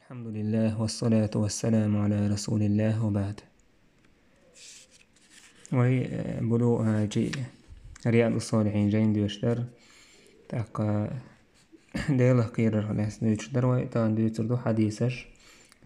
الحمد لله والصلاة والسلام على رسول الله وبعد. وهي بلو جي رياض الصالحين جاين ديوشتر تاقا ديلا قيرر لحس ديوشتر ويتان ديوشتر حديثش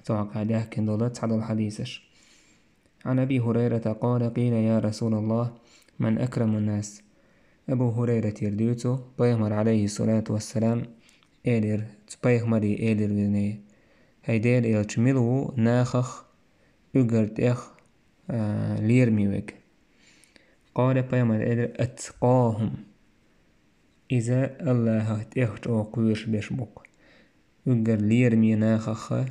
توقع ديحكين دولت حد الحديثش. عن أبي هريرة قال قيل يا رسول الله من أكرم الناس. أبو هريرة يرديوتو بيغمر عليه الصلاة والسلام إيلر بيغمري إيلر بني هيدير إلتشملو ناخخ أجرت إخ ليرميوك. قال بيغمر إيلر أتقاهم إذا الله تيخت أو قويرش بيشبوك أجر ليرمي ناخخ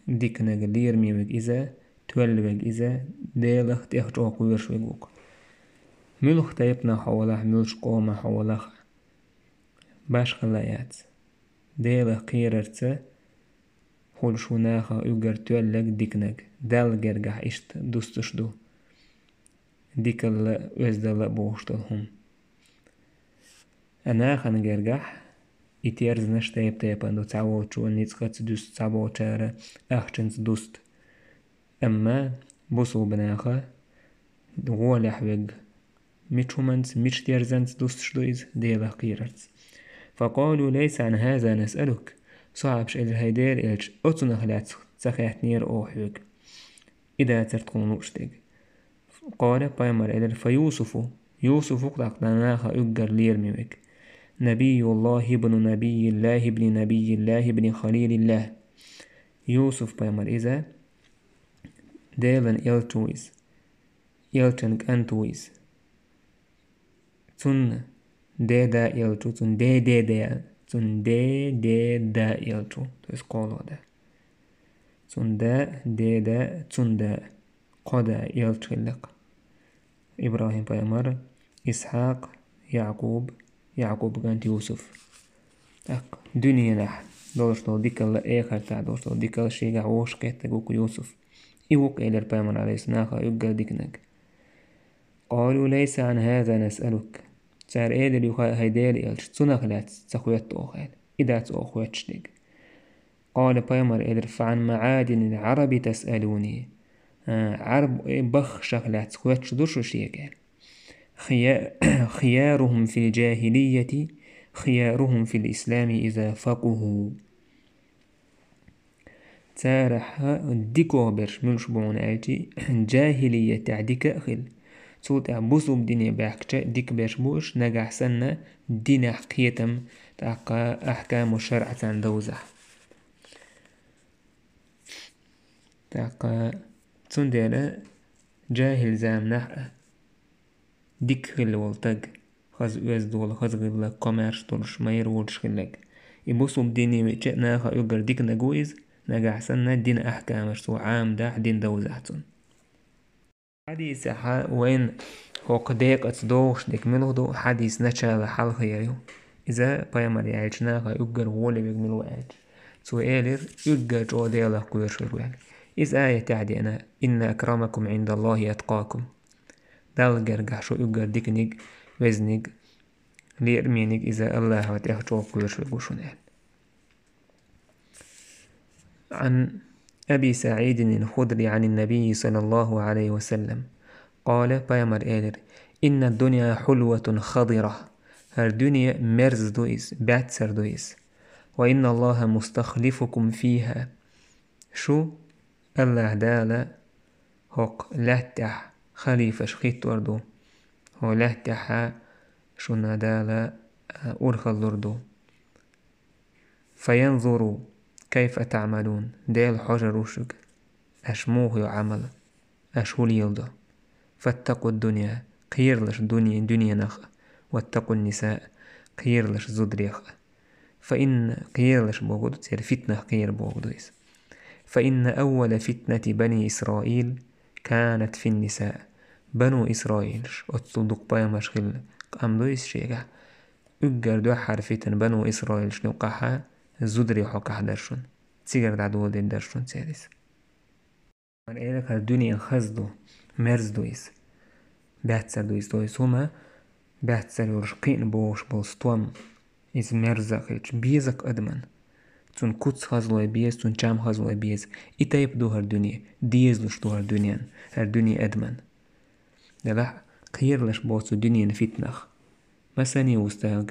ديكنغ ليرميوك إذا تولوك إذا ديلخ تيخت أو قويرش بيشبوك ملخ تيبنا حولخ ملش قوما حولخ باش خلايات ديلخ قيررت خلشو ناخا أجر تولك ديكنغ دال جرگح إشت دوستشدو ديكال وزدل بوشتلهم أناخن جرگح إتيرز نشتايب تيباندو تعووشو نيتسقات دوست تعووشارة أخشنس دوست أما بوسو بناخا غولح ويج ميتشومانس ميتشتيرزانس دوستشدويز ديلا قيرتس. فقالوا ليس عن هذا نسألك صعبش إلى هيدير إلش أتنخلات تسخيحت نير أوحيوك إذا ترتقونوشتك. قال بايمر إلر فيوسف يوسف قلقناها أجر ليرميوك نبي الله ابن نبي الله ابن نبي الله ابن خليل الله. يوسف بايمر إذا ديلن إلتويز إلتنك أنتويز تن دي دا إلتو تن دي دي دا تن دي دي دا إلتو تسقولو دا تن دا دي دا تن دا قدا إلتشلق. إبراهيم بايمر إسحاق يعقوب كانت يوسف دنيا نح دوشتو ديكال إيخر تاع دوشتو ديكال شيغا ووش كيتاقوك يوسف إيوك إلر بايمر عليه سناخا يقال ديكنك. قالوا ليس عن هذا نسألك سار إيدر يخا هيدير إلش تنخلات تخويت أوخيل إذا تأخويتشتك. قال بايمر إلر فعن معادن العرب تسألوني عرب بخ شغلات تخويتش دوشو شيغال خيارهم في الجاهلية خيارهم في الإسلام إذا فقهوا. تارح ديكو برش ملشبون آجي جاهلية تعديك أخل صوت بوسو بدنيا بحكشة ديك برش بوش نجح سنة دين حقيتم تاقا أحكام الشرع تندوزح تاقا تندير جاهل زامنح ديك خل والتق خز وزدول خز غلا كوميرش ترش ماير ولش خلق يبوسو بديني ميتشا ناخا يقر ديك نجويز نجح سنة دين أحكامش سو عام داح دين دوزحتون. حديث وين هو قديق أتصدوش ديك ملغدو حديث نشال حال خيريو إذا بايمر يعيش ناخا يقر غولي بيقملو عيش سو إيلر يقر جو ديلا قويرش الوال. إذا آية تعدي أنا إن أكرمكم عند الله أتقاكم دال جرجح شو يقر ديكنيك وزنيك ليرمينيك إذا الله وتأخذ قويرش الوال. عن أبي سعيد الخدري عن النبي صلى الله عليه وسلم قال بايمر إيلر إن الدنيا حلوة خضرة الدنيا مرز دويس باتسر دويس وإن الله مستخلفكم فيها شو الله دالا هق لاتح خليفة شخيط وردو هو لاتح شو نادالا أرخل لردو فينظروا كيف تعملون ديل حجر وشك أشموه يعمل أشهول يلده فاتقوا الدنيا قيرلش دنيا نخ واتقوا النساء قيرلش زدريخ فإن قيرلش بوغدو تير فتنة قير بوغدويس فإن أول فتنة بني إسرائيل كانت في النساء بنو إسرائيل أتصدق بايا مشغل أمدويس شيئا أجر دو حرفتن بنو إسرائيل شنوقها زدري حقا درشون تيجر دعدول دين درشون سادس. من إيلك الدنيا خزدو مرز دويس باتسر دويس هما باتسر يرشقين بوش بوستوام إز مرزاقيش بيزك أدمن تون كوتس خازلوي بيز تون چام خازلوي بيز إتايب دو هر دنيا ديز لش دو هر دنيا أدمن دلح خير لش بوصو دنيا نفتنخ مساني وستاق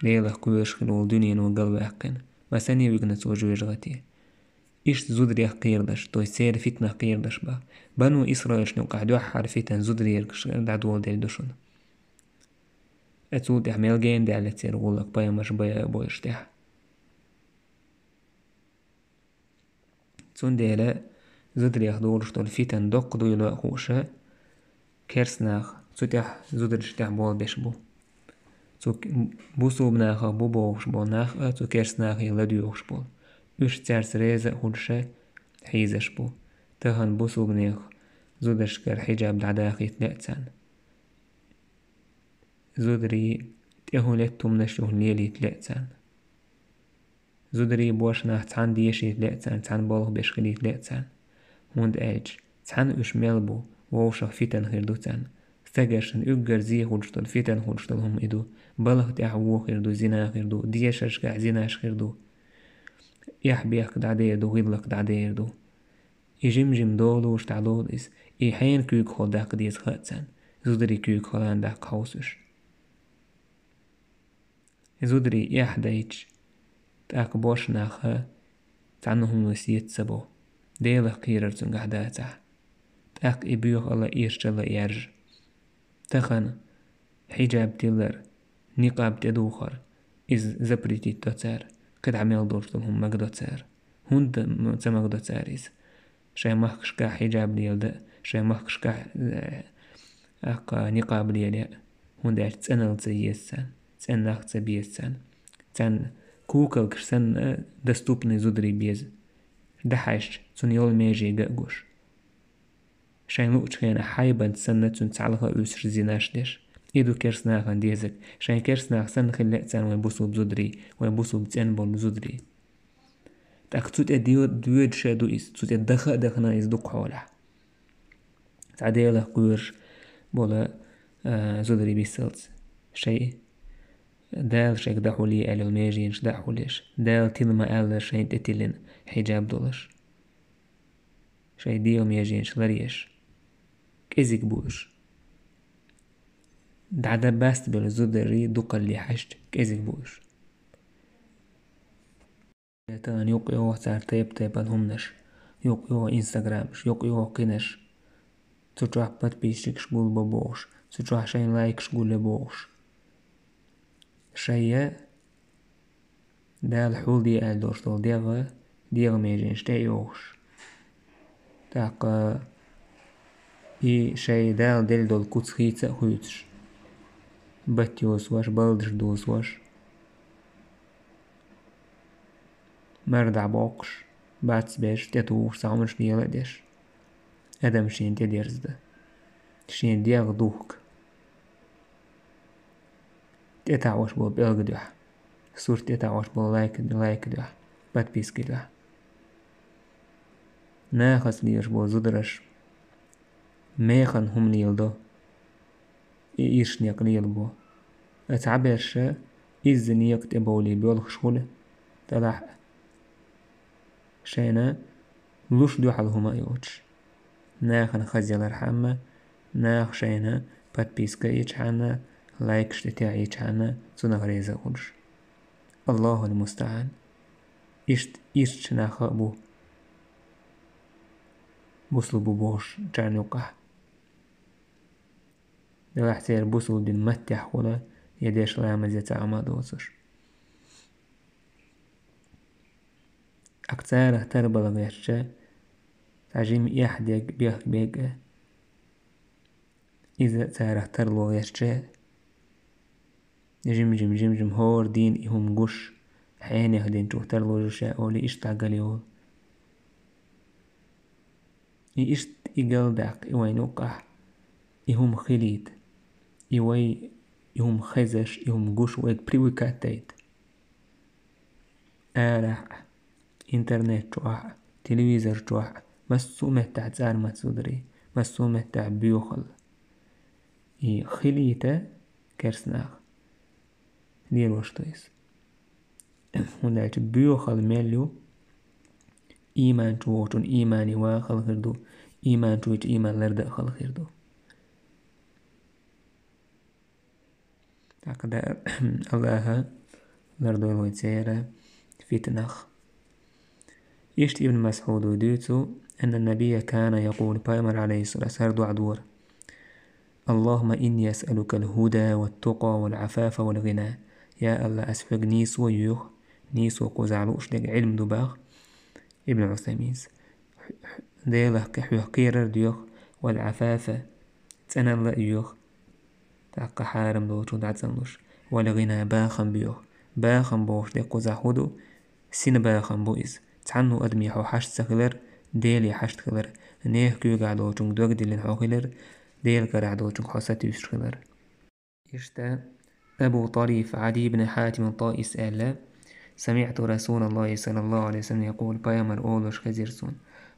ديلخ كويش خلول دنيا نو قلب أقن مساني ويقنت وجويش غتي إيش زودري قيردش توي سير فتنة قيردش با بنو إسرائيل شنو قعدوا حرفتن زودري دعدول ديل دوشن أتول تعمل جين دعلة تير غولك بايا مش بايا بويش تح تون ديلا زودري أخدولش تول فتن دق دويلو أخوشة كرسناخ تفتح زودرش تح بول بيشبو تو بوسو بناخ بو بوش بول ناخ تو كرسناخ يلديوش بول üç ترسريزة خلشة حيزش بو تهن بوسو بنيخ زودش كر حجاب دعداخي تلاتسان زودري تأهولت تمنشوه ليلي تلاتسان زودري بوش ناخ تسان ديشي تلاتسان تسان بولغ بشخلي تلاتسان هوند ايج تسان اش ملبو ووشخ فتن خيردوتان ستاقشن اقر زي خلشتل فتن خلشتل هم ادو بلغ تحوو خيردو زنا خيردو ديشش كع زناش خيردو يحبيك دعدير دو غيضلك دعدير دو يجمجم دولوش تعلول إس حين كيك خل داق ديز خاتسان زودري كيك خلان داق خوسش زودري يحديج تاك بوش ناخا تعنهم وسيت سبو ديلا قيرر تنقح داتا تاك إبيوخ الله إيرشلا يرج تخن حجاب تلر نقاب تدوخر إز زبريتي تتسار قد عمل دورتهم مقدوتسار هند مقدوتساريز شي محكش كا حجاب ليلد شي محكش كا أقا نقاب ليلد هند اش تسنل تسيسان تسنل تسبيسان تسن كوكل كرسن دستوبني زودري بيز دحش تون يول ميجي قاقوش شي نوش خينا حايبا تسنة تون تعلقا اوسر زيناش ديش إيدو كرسناخ ديزك شاين كرسناخ سن خلقتان ويبوسو بزودري ويبوسو بتنبول بزودري تاك توت دويد شادو إس توت دخنا إس دوق حوله تعديله قوير بولا زودري بيسلت شيء دال شيك دحولي ألو ميجينش دحوليش دال تلما ألا شين تتلين حجاب دولش شي ديو ميجينش لريش كيزيك بوش دعدا باست بل زودري دوق اللي حشت كيزيك بوش تان يوق يوه سار تيب الهمنش يوق يوه انستغرامش يوق يوه قنش تروح подписчик شغول ببوش تروح شين لايك شغول بوش شيء دال حول دي الدورتول ديغ ميجين شتايوش تاق اي شيء دال دل دول كوتس خيتس خويتش باتيوس واش بلدش دوس واش مردع بوقش باتس بيش تتوش سامش بيلدش ادم شين تديرزده شين ديغ دوك تتعوش بو بيلغدوح صورة تتعوش بو لايك دوح подписки دوح ناخس ليش بو زدرش ميخن هم ليلدو إيش نيق ليلبو اتعبرش إز نيق تبولي بيولخ شغل تلاح شينا لوش دوح الهما يوتش ناخن خزيل الرحمة ناخ شينا подписка يجحنا لايك شتتاع يجحنا تنغريزة قلش الله المستعان إيش ناخ بو بوصل بوش جان يقح دلاح سير بوصل دين متح ولا يديش لا مزيت عماد وصش أكتاره تربلا غيرشة تعجيم يحديق بيخ بيق إذا تاره ترلو غيرشة جم هور دين إهم قش حين يهدين شو ترلو جشة أولي إش تعقليول إيش إيقال داق إوين وقح إهم خليد إوي إهم خزش إهم قش ويك بريوكاتيت آلح إنترنت جوح تلفزيون جوح مسو متع تسار متسودري مسو متع بيوخل إي خليته كرسناخ دير وشتويس ونالت بيو خل ميليو إيمان توتون إيماني واخل خردو إيمان تويت إيمان لرد خل خردو تاكدا الله لردو الويتسيرا فتنخ يشت ابن مسعود وديتو أن النبي كان يقول بايمر عليه الصلاة والسلام عدور اللهم إني أسألك الهدى والتقى والعفاف والغنى يا الله أسفق نيسو يوخ نيسو قزعلوش دق علم دباغ ابن عثيمين ديله كحيوخ قيرر ديوخ والعفاف تسنى الله يوخ تاقا حارم دوتو دعتسنلوش والغنى باخم بيوخ باخم بوش دق قزع هدو سين باخم بوئز تعنو أدمي حو حشت سخلر ديلي حشت خلر نيه كيو قعدو چونك دوغ ديلين حو خلر ديل قرعدو چونك حوستي يسر خلر يشتا أبو طريف عدي بن حاتم الطائس قال سمعت رسول الله صلى الله عليه وسلم يقول بايمر أولوش خزيرسون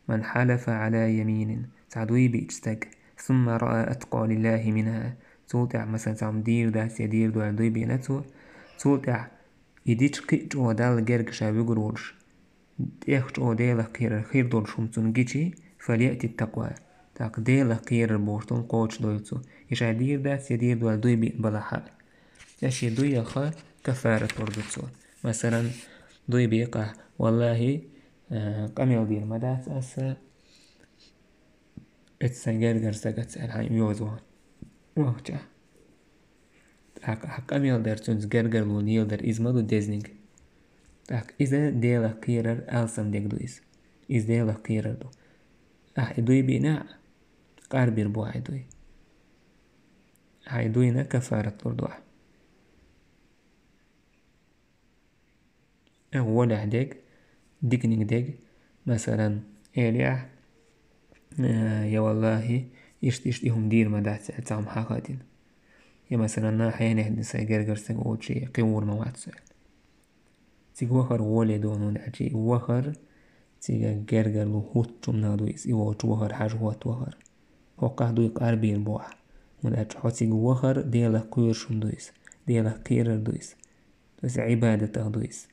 من حلف على يمين تعدوي بيجستك ثم رأى أتقى لله منها تولتع مثلا تعم دير داس يدير دو عدوي بيناتو تولتع يديش قيت ودال جرق شابيقر ورش يخش ديلا كير خير دول شمتون جيشي فليأتي التقوى تاق ديلا كير بورتون قوش دولتو يشع دير داس يدير دو عدوي بي بلاحا يشي دوي يخا كفارة وردتو مثلا دوي بيقع والله قميل دير مداس أسا اتسنجرجر سكت الحين يوزوان وهجا حق قميل در تونس جرجر لونيل در إزمادو ديزنينج تاك إذا ديلا كيرر ألسن ديك دويس إذا ديلا كيرر دو دوي بينا قاربير بو دوي هاي دوينا كفارة وردوح ولا ديك ديكنيك ديك مثلا إليا يا والله يشتيهم دير ما دعت تعم حقاتين يا مثلا ناحية نهدي سيجرجر سيقول شي قور مواد سؤال تيجي وخر ولا دونون عجي وخر تيجي جرجر لو هوت جمنا دويس يوت وخر حاجة هوت وخر وقع دوي قاربي البوح من أجل تيجي وخر ديلا كويرشون دويس ديلا كيرر دويس دويس عبادة دويس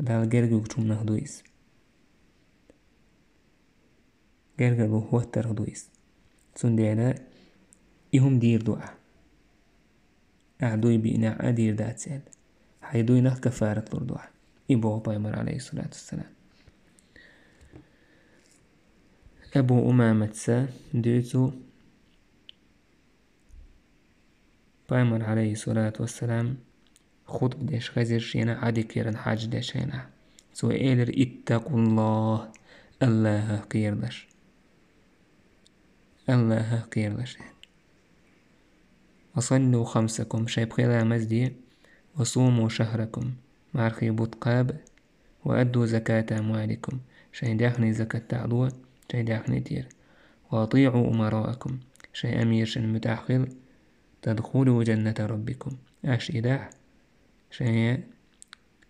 دال جرجر جمنا دويس جرجر لو هوت تر دويس سندينا يهم دير دعاء أعدوي بإناء أدير دات سيد حيدوي نخ كفارة الدعاء إبو بايمر عليه الصلاة والسلام أبو أمامة سا ديتو بايمر عليه الصلاة والسلام خطب ديش خزير شينا عادي كيرن حاج ديش هنا سو إيلر اتقوا الله الله قيردش الله قيردش وصلوا خمسكم شايب خيلا مزدي وصوموا شهركم مارخي بطقاب وأدوا زكاة أموالكم شاي داخني زكاة تعضوة شاي داخني دير وأطيعوا أمراءكم شاي أمير شن متأخر تدخلوا جنة ربكم أش إداح شاي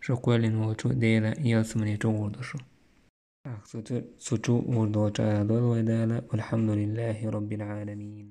شو قولين وشو ديلا يلسمني جو وردشو سوچو وردو چا دول ودالا والحمد لله رب العالمين.